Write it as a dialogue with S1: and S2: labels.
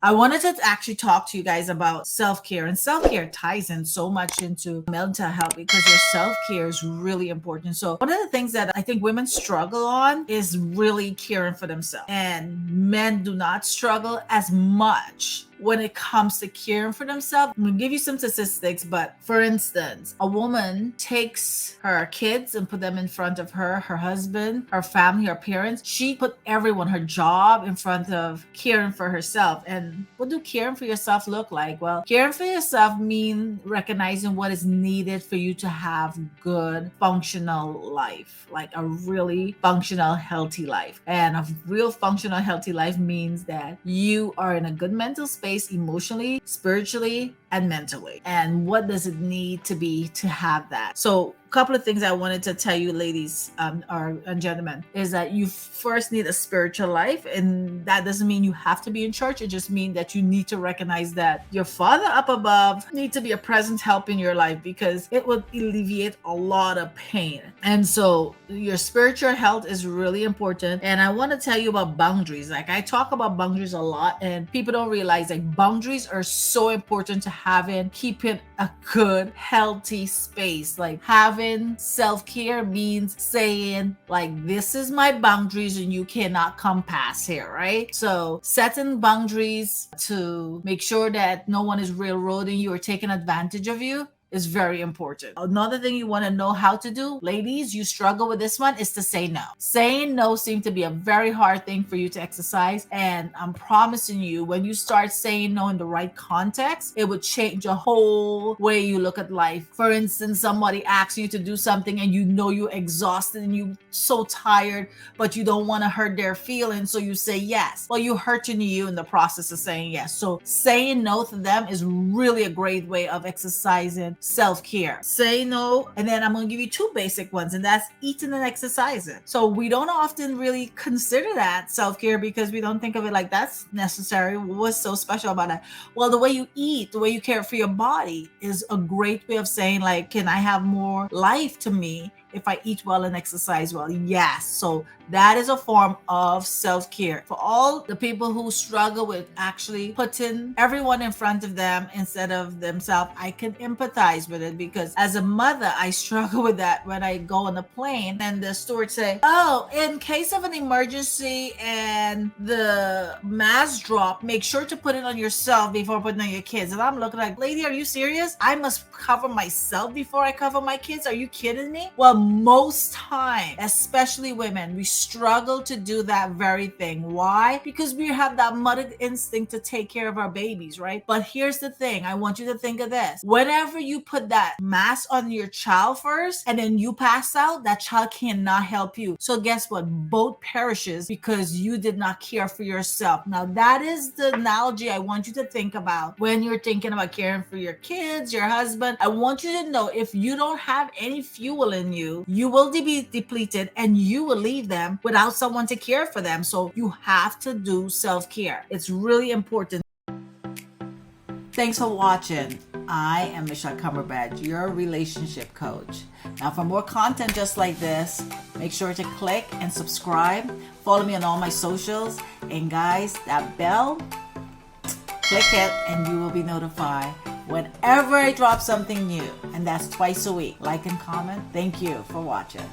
S1: I wanted to actually talk to you guys about self-care, and self-care ties in so much into mental health because your self-care is really important. So one of the things that I think women struggle on is really caring for themselves, and men do not struggle as much when it comes to caring for themselves. I'm gonna give you some statistics, but for instance, a woman takes her kids and put them in front of her husband, her family, her parents. She put everyone, her job in front of caring for herself. And what do caring for yourself look like? Well, caring for yourself means recognizing what is needed for you to have good functional life, like a really functional healthy life. And a real functional healthy life means that you are in a good mental space, emotionally, spiritually, and mentally. And what does it need to be to have that? So a couple of things I wanted to tell you, ladies and gentlemen, is that you first need a spiritual life, and that doesn't mean you have to be in church. It just means that you need to recognize that your Father up above needs to be a present help in your life, because it will alleviate a lot of pain. And so your spiritual health is really important. And I want to tell you about boundaries. Like, I talk about boundaries a lot, and people don't realize like boundaries are so important to keeping a good healthy space. Like, having self-care means saying like, this is my boundaries and you cannot come past here, right? So setting boundaries to make sure that no one is railroading you or taking advantage of you is very important. Another thing you want to know how to do, ladies, you struggle with this one, is to say no. Saying no seems to be a very hard thing for you to exercise, and I'm promising you, when you start saying no in the right context, it would change the whole way you look at life. For instance, somebody asks you to do something and you know you're exhausted and you're so tired, but you don't want to hurt their feelings, so you say yes. Well, you're hurting you in the process of saying yes. So saying no to them is really a great way of exercising self-care. Say no. And then I'm going to give you two basic ones, and that's eating and exercising. So we don't often really consider that self-care because we don't think of it like that's necessary. What's so special about that? Well, the way you eat, the way you care for your body is a great way of saying like, can I have more life to me if I eat well and exercise well? Yes. So that is a form of self-care. For all the people who struggle with actually putting everyone in front of them instead of themselves, I can empathize with it, because as a mother, I struggle with that when I go on a plane and the steward say, oh, in case of an emergency and the mask drop, make sure to put it on yourself before putting on your kids. And I'm looking like, lady, are you serious? I must cover myself before I cover my kids? Are you kidding me? Well, most time, especially women, we struggle to do that very thing. Why? Because we have that mother instinct to take care of our babies, right? But here's the thing. I want you to think of this. Whenever you put that mask on your child first and then you pass out, that child cannot help you. So guess what? Both perishes because you did not care for yourself. Now, that is the analogy I want you to think about when you're thinking about caring for your kids, your husband. I want you to know, if you don't have any fuel in you, you will be depleted and you will leave them without someone to care for them. So you have to do self-care. It's really important. Thanks for watching. I am Michelle Cumberbatch, your relationship coach. Now, for more content just like this, make sure to click and subscribe. Follow me on all my socials. And guys, that bell, click it and you will be notified whenever I drop something new. And that's twice a week. Like and comment. Thank you for watching.